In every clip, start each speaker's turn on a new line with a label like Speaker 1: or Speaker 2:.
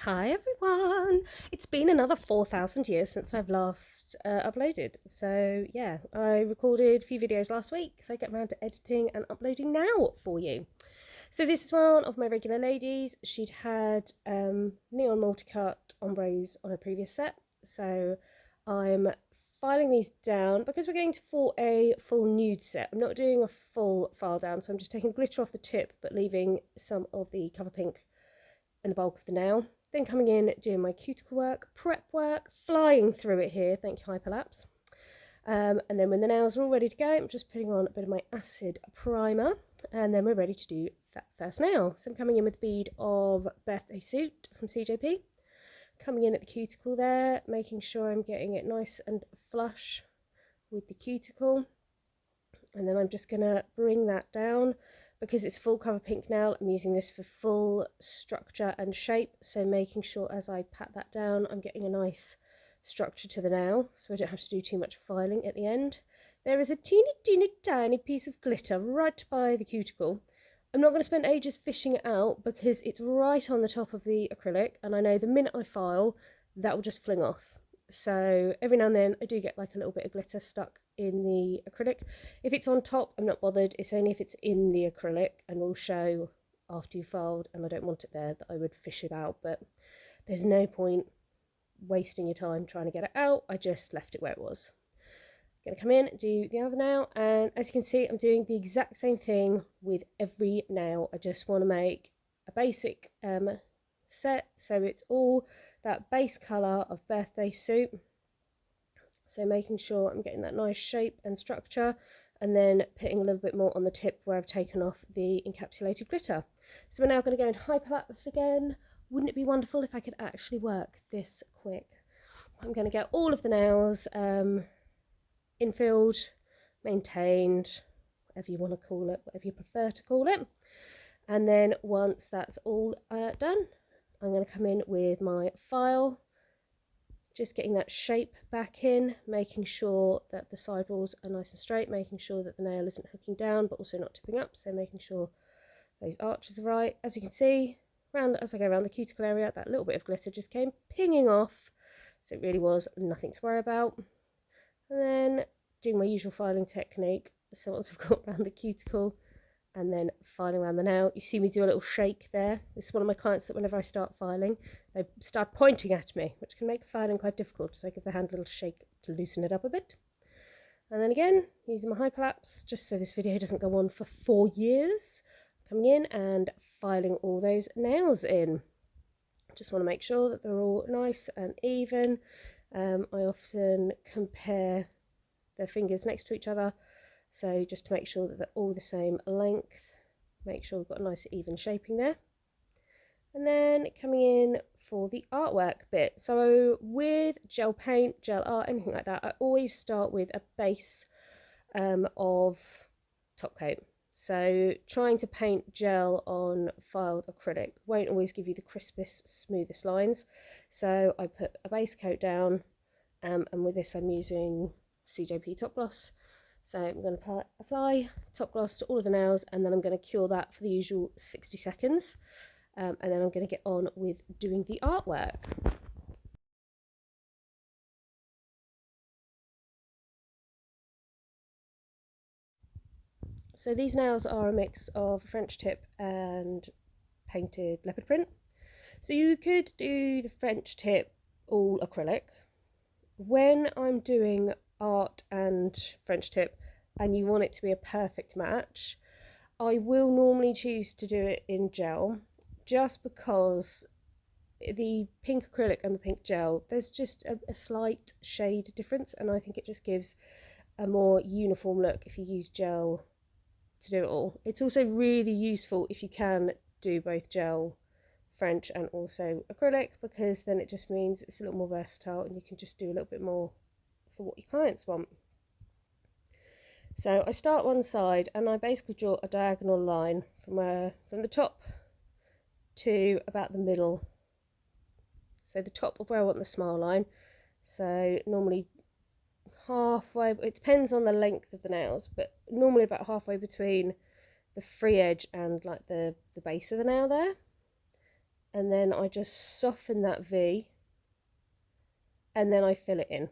Speaker 1: Hi everyone! It's been another 4,000 years since I've last uploaded. So yeah, I recorded a few videos last week, so I get around to editing and uploading now for you. So this is one of my regular ladies. She'd had neon multicut ombres on her previous set. So I'm filing these down because we're going for a full nude set. I'm not doing a full file down, so I'm just taking glitter off the tip but leaving some of the cover pink and the bulk of the nail. Then coming in, doing my cuticle work, prep work, flying through it here, thank you Hyperlapse. And then when the nails are all ready to go, I'm just putting on a bit of my acid primer, and then we're ready to do that first nail. So I'm coming in with a bead of Birthday Suit from CJP, coming in at the cuticle there, making sure I'm getting it nice and flush with the cuticle. And then I'm just going to bring that down. Because it's full cover pink nail, I'm using this for full structure and shape, so making sure as I pat that down I'm getting a nice structure to the nail, so I don't have to do too much filing at the end. There is a teeny tiny piece of glitter right by the cuticle. I'm not going to spend ages fishing it out because it's right on the top of the acrylic, and I know the minute I file that will just fling off. So every now and then I do get like a little bit of glitter stuck in the acrylic. If it's on top, I'm not bothered. It's only if it's in the acrylic and will show after you filed and I don't want it there that I would fish it out. But there's no point wasting your time trying to get it out. I just left it where it was. I'm gonna come in, do the other nail, and as you can see I'm doing the exact same thing with every nail. I just want to make a basic set, so it's all that base colour of Birthday Suit. So making sure I'm getting that nice shape and structure, and then putting a little bit more on the tip where I've taken off the encapsulated glitter. So we're now going to go in Hyperlapse again. Wouldn't it be wonderful if I could actually work this quick? I'm going to get all of the nails infilled, maintained, whatever you want to call it, whatever you prefer to call it. And then once that's all done, I'm going to come in with my file, just getting that shape back in, making sure that the sidewalls are nice and straight, making sure that the nail isn't hooking down but also not tipping up, so making sure those arches are right. As you can see, as I go around the cuticle area, that little bit of glitter just came pinging off, so it really was nothing to worry about. And then doing my usual filing technique, so once I've got around the cuticle and then filing around the nail, you see me do a little shake there. This is one of my clients that whenever I start filing, they start pointing at me, which can make filing quite difficult, so I give the hand a little shake to loosen it up a bit. And then again, using my Hyperlapse, just so this video doesn't go on for 4 years, coming in and filing all those nails in. Just want to make sure that they're all nice and even. I often compare their fingers next to each other, so just to make sure that they're all the same length, make sure we've got a nice even shaping there. And then coming in for the artwork bit. So with gel paint, gel art, anything like that, I always start with a base of top coat. So trying to paint gel on filed acrylic won't always give you the crispest, smoothest lines. So I put a base coat down, and with this I'm using CJP top gloss. So I'm going to apply top gloss to all of the nails, and then I'm going to cure that for the usual 60 seconds. And then I'm going to get on with doing the artwork. So these nails are a mix of French tip and painted leopard print. So you could do the French tip all acrylic. When I'm doing art and French tip and you want it to be a perfect match, I will normally choose to do it in gel, just because the pink acrylic and the pink gel, there's just a slight shade difference, and I think it just gives a more uniform look if you use gel to do it all. It's also really useful if you can do both gel, French and also acrylic, because then it just means it's a little more versatile and you can just do a little bit more for what your clients want. So I start one side and I basically draw a diagonal line from the top to about the middle, so the top of where I want the smile line. So normally halfway, it depends on the length of the nails, but normally about halfway between the free edge and like the base of the nail there. and then I just soften that V, and then I fill it in.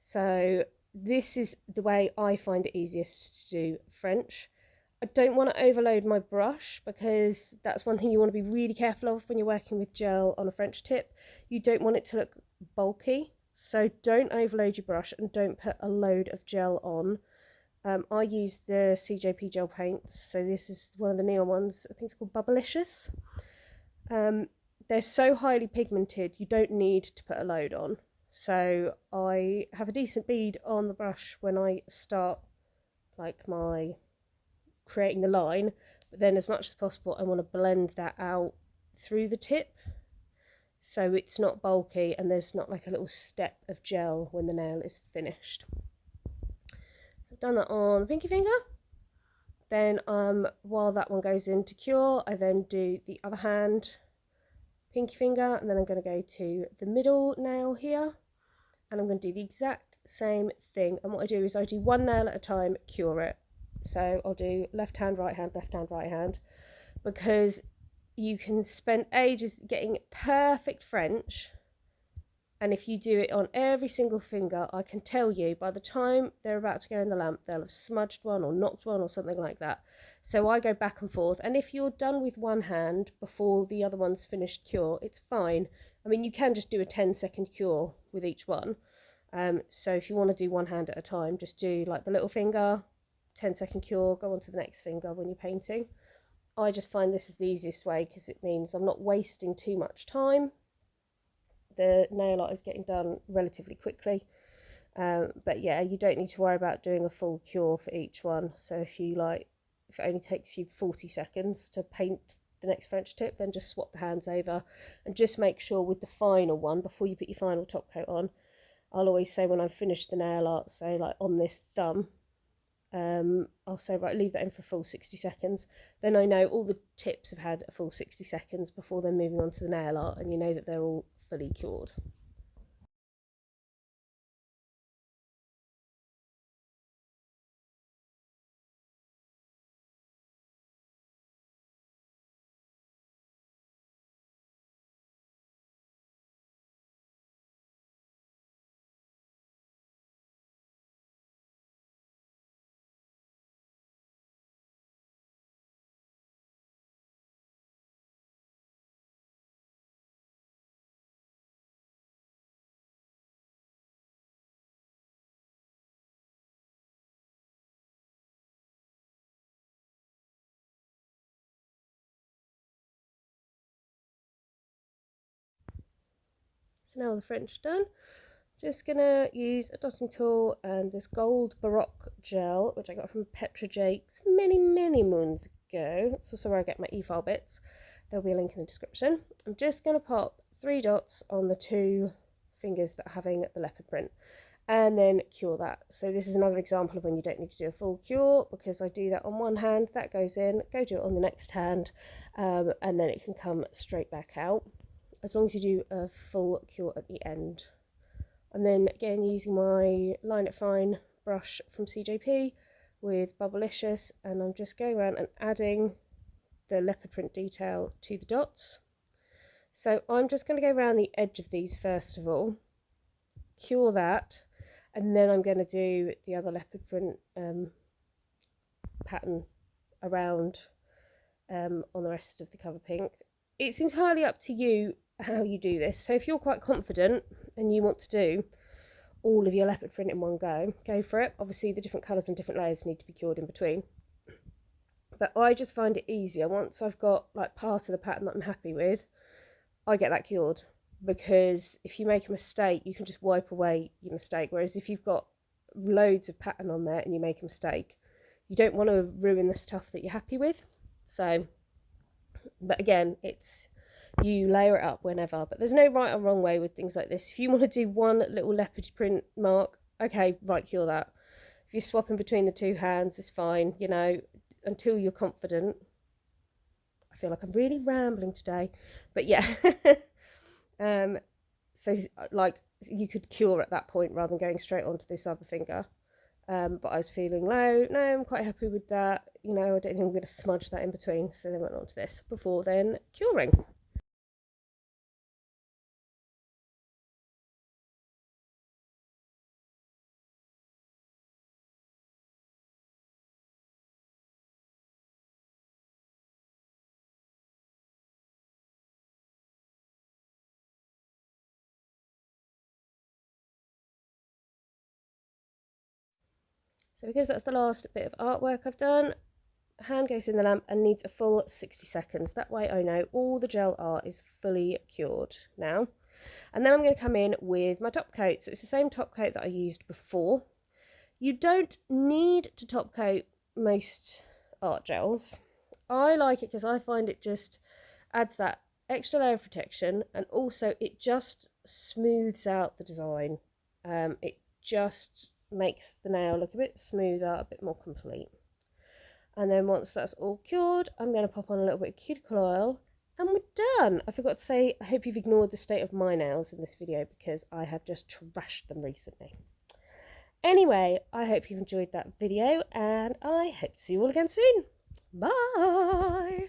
Speaker 1: So this is the way I find it easiest to do French. I don't want to overload my brush, because that's one thing you want to be really careful of when you're working with gel on a French tip. You don't want it to look bulky, so don't overload your brush and don't put a load of gel on. I use the CJP gel paints, so this is one of the neon ones. I think it's called Bubbalicious. They're so highly pigmented, you don't need to put a load on. So I have a decent bead on the brush when I start like my creating the line, but then as much as possible I want to blend that out through the tip, so it's not bulky and there's not like a little step of gel when the nail is finished. So I've done that on the pinky finger. Then while that one goes in to cure, I then do the other hand, pinky finger, and then I'm going to go to the middle nail here, and I'm going to do the exact same thing. And what I do is I do one nail at a time, cure it. So I'll do left hand, right hand, left hand, right hand, because you can spend ages getting perfect French, and if you do it on every single finger, I can tell you by the time they're about to go in the lamp, they'll have smudged one or knocked one or something like that. So I go back and forth, and if you're done with one hand before the other one's finished cure, it's fine. I mean, you can just do a 10-second cure with each one. So if you want to do one hand at a time, just do like the little finger, 10-second cure, go on to the next finger when you're painting. I just find this is the easiest way, because it means I'm not wasting too much time. The nail art is getting done relatively quickly, but yeah, you don't need to worry about doing a full cure for each one. So if it only takes you 40 seconds to paint the next French tip, then just swap the hands over, and just make sure with the final one, before you put your final top coat on, I'll always say when I've finished the nail art, say like on this thumb, I'll say, right, leave that in for a full 60 seconds. Then I know all the tips have had a full 60 seconds before they're moving on to the nail art, and you know that they're all fully cured. So now the French done, just gonna use a dotting tool and this gold Baroque Gel, which I got from Petra Jakes many moons ago. That's also where I get my e-file bits. There'll be a link in the description. I'm just gonna pop 3 dots on the 2 fingers that are having the leopard print, and then cure that. So this is another example of when you don't need to do a full cure, because I do that on one hand, that goes in, go do it on the next hand, and then it can come straight back out, as long as you do a full cure at the end. And then again, using my Line It Fine brush from CJP with Bubbalicious, and I'm just going around and adding the leopard print detail to the dots. So I'm just going to go around the edge of these first of all, cure that, and then I'm going to do the other leopard print pattern around on the rest of the cover pink. It's entirely up to you how you do this. So if you're quite confident and you want to do all of your leopard print in one go, go for it. Obviously the different colours and different layers need to be cured in between, but I just find it easier once I've got like part of the pattern that I'm happy with, I get that cured, because if you make a mistake you can just wipe away your mistake, whereas if you've got loads of pattern on there and you make a mistake, you don't want to ruin the stuff that you're happy with. So, but again, it's you layer it up whenever, but there's no right or wrong way with things like this. If you want to do one little leopard print mark, okay, right, cure that. If you're swapping between the 2 hands, it's fine, you know, until you're confident. I feel like I'm really rambling today, but yeah. So like you could cure at that point rather than going straight onto this other finger. But I was feeling low. No, I'm quite happy with that. You know, I don't think I'm going to smudge that in between. So then went on to this before then curing. So because that's the last bit of artwork I've done, hand goes in the lamp and needs a full 60 seconds. That way I know all the gel art is fully cured now. And then I'm going to come in with my top coat. So it's the same top coat that I used before. You don't need to top coat most art gels. I like it because I find it just adds that extra layer of protection, and also it just smooths out the design. It just makes the nail look a bit smoother, a bit more complete. And then once that's all cured, I'm going to pop on a little bit of cuticle oil and we're done. I forgot to say, I hope you've ignored the state of my nails in this video because I have just trashed them recently. Anyway, I hope you've enjoyed that video and I hope to see you all again soon. Bye!